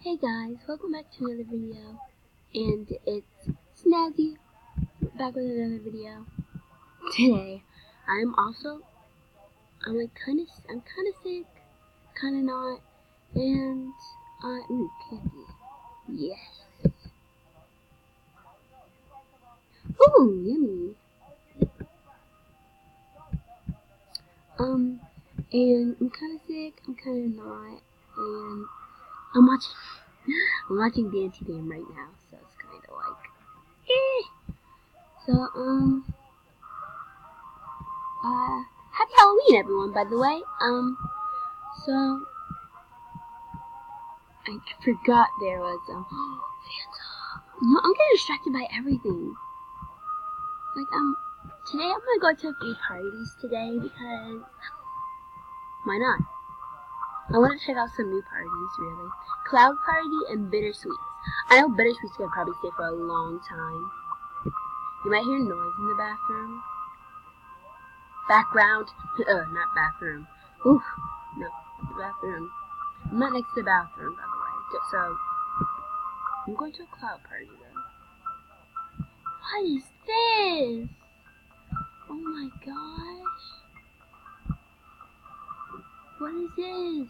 Hey guys, welcome back to another video, and it's Snazzy, back with another video. Today, I'm kinda sick, kinda not, and, ooh, candy, yes. Ooh, yummy. And I'm kinda sick, I'm kinda not, and I'm watching Danty Dam right now, so it's kinda like, eh. So, happy Halloween, everyone, by the way. So, I forgot there was, Santa. No, I'm getting distracted by everything. Today I'm gonna go to a few parties today because, why not? I want to check out some new parties, really. Cloud Party and Bittersweets. I know Bittersweet's gonna probably stay for a long time. You might hear noise in the bathroom. Background. Not bathroom. Oof. No, the bathroom. I'm not next to the bathroom, by the way. So, I'm going to a cloud party, though. What is this? Oh my gosh. What is this?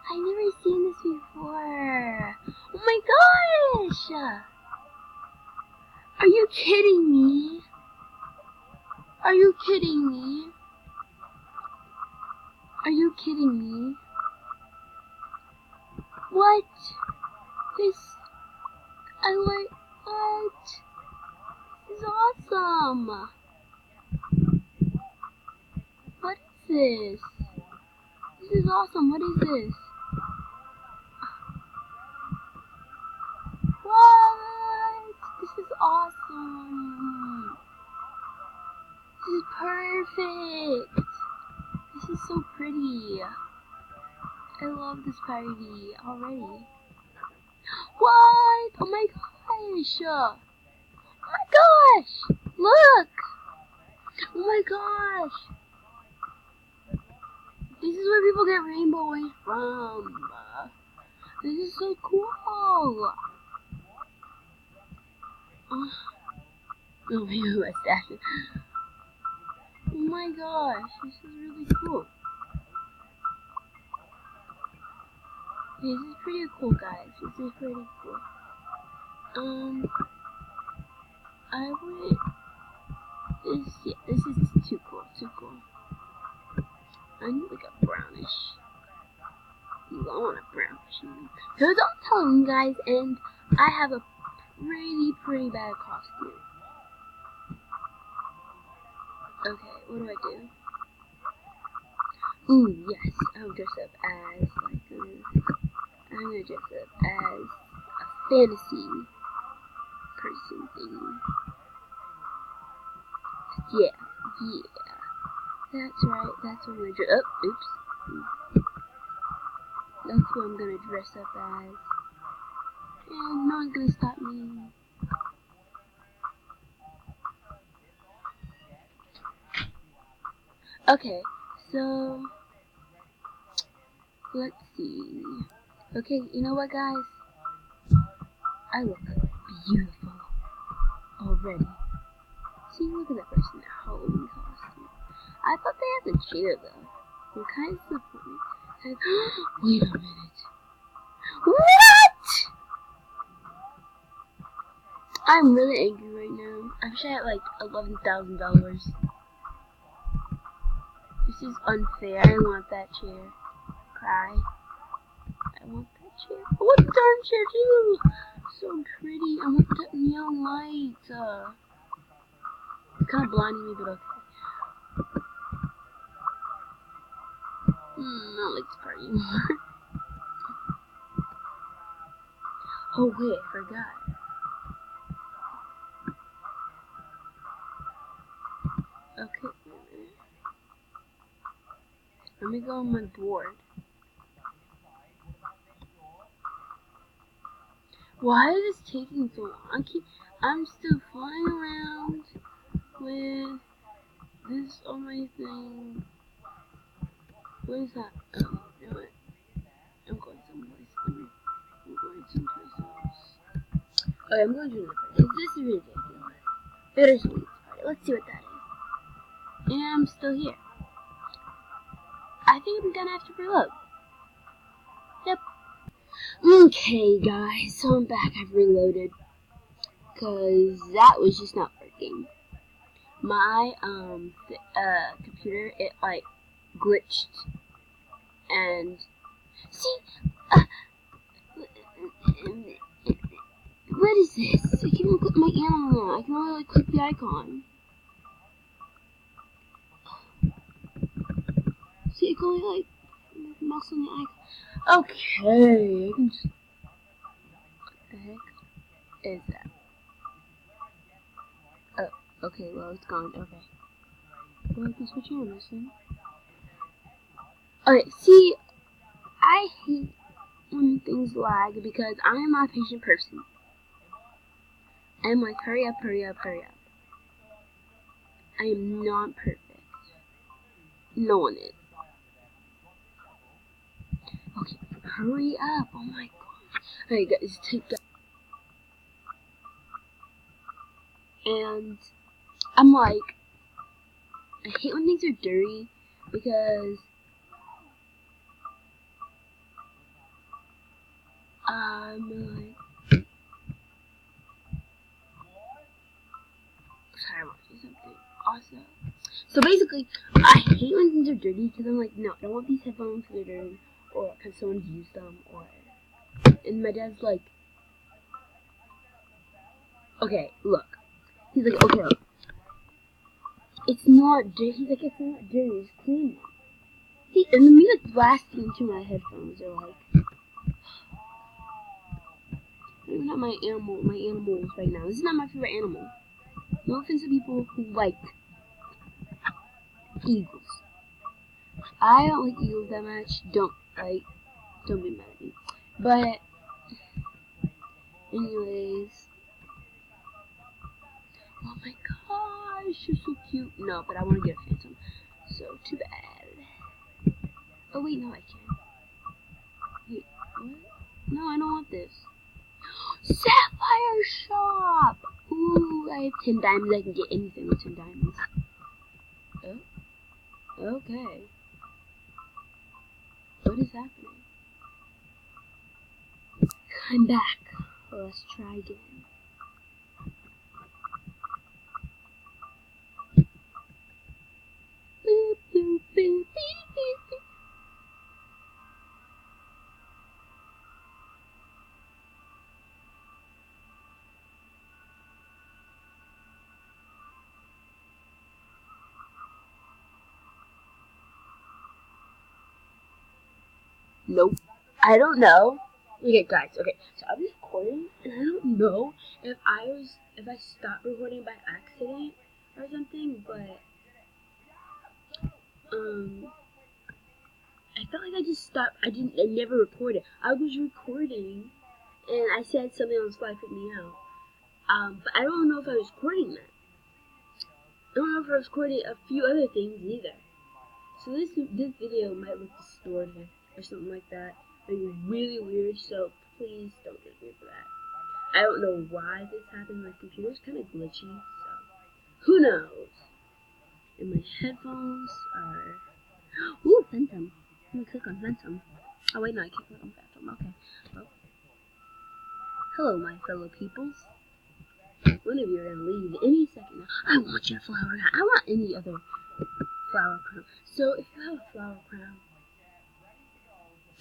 I've never seen this before. Oh my gosh! Are you kidding me? Are you kidding me? Are you kidding me? What? This... what? This is awesome! What is this? This is awesome. What is this? What? This is awesome. This is perfect. This is so pretty. I love this party already. What? Oh my gosh. Oh my gosh. Look. Oh my gosh. This is where people get rainbow wings from. This is so cool. Oh, maybe my stash. Oh my gosh, this is really cool. This is pretty cool, guys. This is pretty cool. I would. This is too cool. Too cool. I need like a brownish. I want a brownish. So it's all Halloween, guys, and I have a pretty bad costume. Okay, what do I do? Ooh, yes, I'll dress up as I'm gonna dress up as a fantasy person thing. Yeah. That's right, that's what I'm gonna dress up. Oh, oops. That's what I'm gonna dress up as. And no one's gonna stop me. Okay, so let's see. Okay, you know what, guys? I look beautiful already. See, look at that person in their Halloween costume. I thought they had the chair, though. I'm kind of disappointed. Wait a minute. What? I'm really angry right now. I wish I had like $11,000. This is unfair. I want that chair. Cry. I want that chair. I want the darn chair too. So pretty. I want the neon lights. It's kind of blinding me, but okay. I don't like this part anymore. Oh wait, I forgot. Okay, wait a minute. Let me go on my board. Why is this taking so long? I'm still flying around with this on my thing. What is that? Oh, you know what? I'm going someplace. Okay, I'm going to another party. This is ridiculous. Bittersweet party. Let's see what that is. And I'm still here. I think I'm gonna have to reload. Yep. Okay, guys, so I'm back. I've reloaded. Because that was just not working. My, computer, it, like, glitched. And, see, what is this? I can't even click my animal now. I can only, like, click the icon. See, I can only, like, mouse on the icon. Okay, I can just... What the heck is that? Oh, okay, well, it's gone. Okay. Well, I can switch animals then. Okay, see, I hate when things lag because I am not a patient person. I'm like, hurry up, hurry up, hurry up. I am not perfect. No one is. Okay, hurry up. Oh my god. Alright guys, take that. And I'm like, I hate when things are dirty because I'm like, sorry, I'm watching something awesome. So basically, I hate when things are dirty because I'm like, no, I don't want these headphones because they're dirty or because someone's used them or. And my dad's like, okay, look. He's like, okay, look. It's not dirty. He's like, it's not dirty. It's clean. See, and the music blasting into my headphones are like, maybe not my animals right now. This is not my favorite animal. No offense to people who like eagles. I don't like eagles that much. Don't be mad at me. But, anyways. Oh my gosh, you're so cute. No, but I want to get a phantom. So, too bad. Oh wait, no, I can't. Wait, what? No, I don't want this. Sapphire Shop! Ooh, I have 10 diamonds. I can get anything with 10 diamonds. Oh? Okay. What is happening? I'm back. Let's try again. Boop, boop, boop, beep, beep, beep. Nope. I don't know. Okay, guys. Okay, so I was recording, and I don't know if I stopped recording by accident or something, but I felt like I just stopped. I never recorded. I was recording, and I said something on the fly put me out. But I don't know if I was recording that. I don't know if I was recording a few other things either. So this video might look distorted or something like that. Maybe really weird, so please don't judge me for that. I don't know why this happened. My computer's kind of glitchy, so who knows? And my headphones are... Ooh, Phantom. Let me click on Phantom. Oh wait, no, I can't click on Phantom. Okay. Well, hello, my fellow peoples. One of you are gonna leave any second now. I want your flower crown. I want any other flower crown. So if you have a flower crown,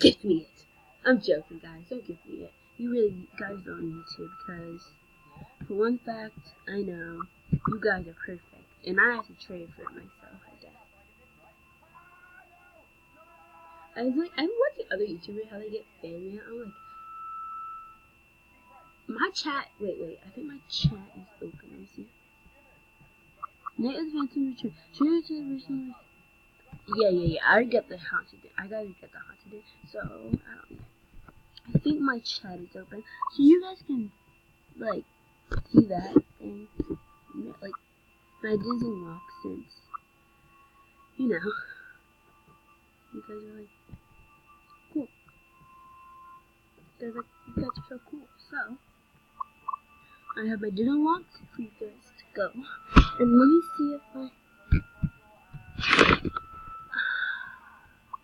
gift me it. I'm joking, guys. Don't gift me it. You really guys don't need to because for one fact, I know you guys are perfect, and I have to trade for it myself, I guess. I'm watching other YouTubers how they get fan mail. I'm like, my chat. Wait. I think my chat is open. Let me see. Night of the Phantom Return. True to the original. Yeah. I already got the haunted. I gotta get the haunted. So I don't know. I think my chat is open, so you guys can like see that and like my Disney walk since you know you guys are like cool. They're like you guys are so cool. So I have my dinner unlocked for you guys to go. And let me see if I...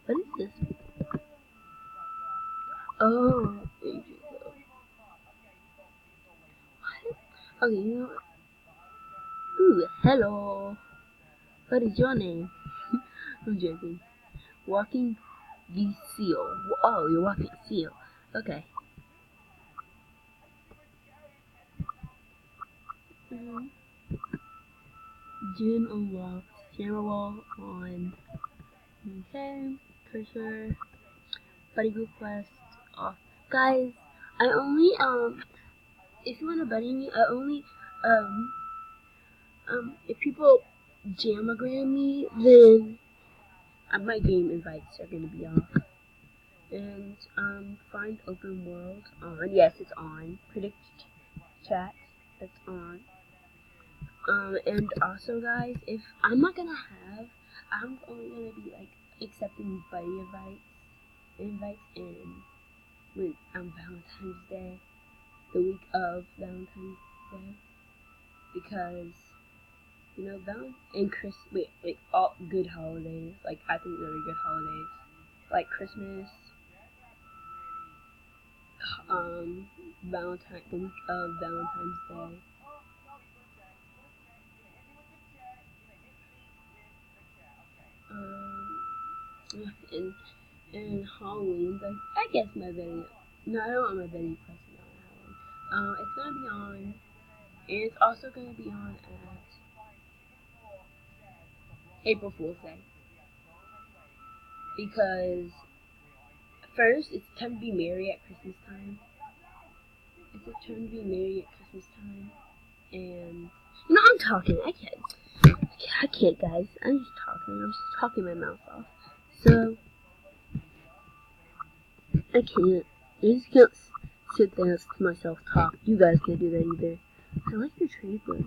What is this? Oh, there you go. What? Okay, you know what? Ooh, hello. What is your name? I'm joking. Walking the seal. Oh, you're walking seal. Okay. June unlocked. Camera wall on. Okay. Cursor. Buddy group quest off. Guys, I only if you wanna buddy me, I only if people jamagram me, then my game invites are gonna be off. And find open world on. Yes, it's on. Predict chat, that's on. And also guys, if I'm not gonna have, I'm only gonna be like accepting buddy invites in with Valentine's Day, the week of Valentine's Day, because you know all good holidays. Like I think really good holidays, like Christmas, the week of Valentine's Day. And Halloween, but I guess my Betty. No, I don't want my Betty question on Halloween. It's gonna be on, and it's also gonna be on at April Fool's Day, because first it's time to be merry at Christmas time. It's a turn to be merry at Christmas time, and you know I'm talking. I can't, guys. I'm just talking my mouth off. So I can't. I just can't sit there and listen to myself talk. You guys can't do that either. I like your trade brush.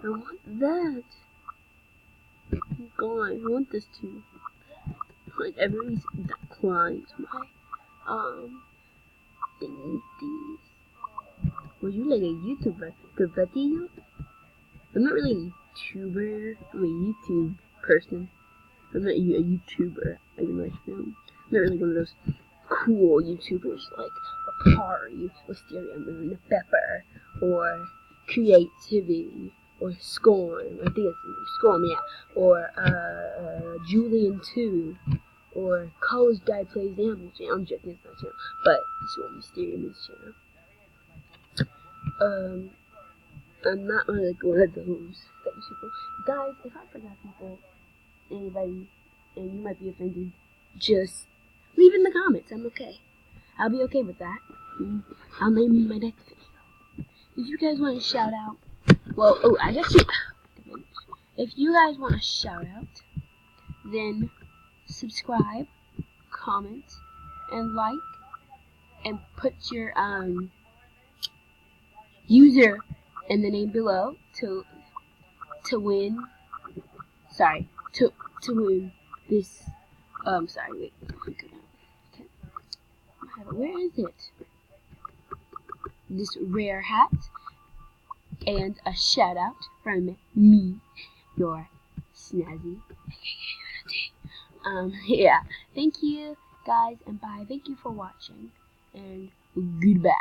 I want that. Oh God, I want this too. Like everybody's declined my thingies. Was you like a YouTuber? Gavetti? I'm not really a YouTuber. I'm a YouTube person. I'm not a YouTuber. I can like film. I'm not really one of those cool YouTubers like Apari, Wisteria Moon, Pepper, or Creativity, or Scorn. I think it's Scorn, yeah. Or Julian 2, or College Guy Plays Animals. Yeah, I'm joking, it's not channel, but this is what Wisteria Moon's channel. I'm not like one of those people. Guys, if I forgot anybody, and you might be offended, just leave in the comments. I'm okay. I'll be okay with that. I'll name you my next video. If you guys want to shout out, if you guys want a shout out, then subscribe, comment, and like, and put your user in the name below to win. Sorry, to win this. Sorry, wait. Okay. Where is it? This rare hat and a shout out from me, your snazzy. Yeah. Thank you guys, and bye. Thank you for watching, and goodbye.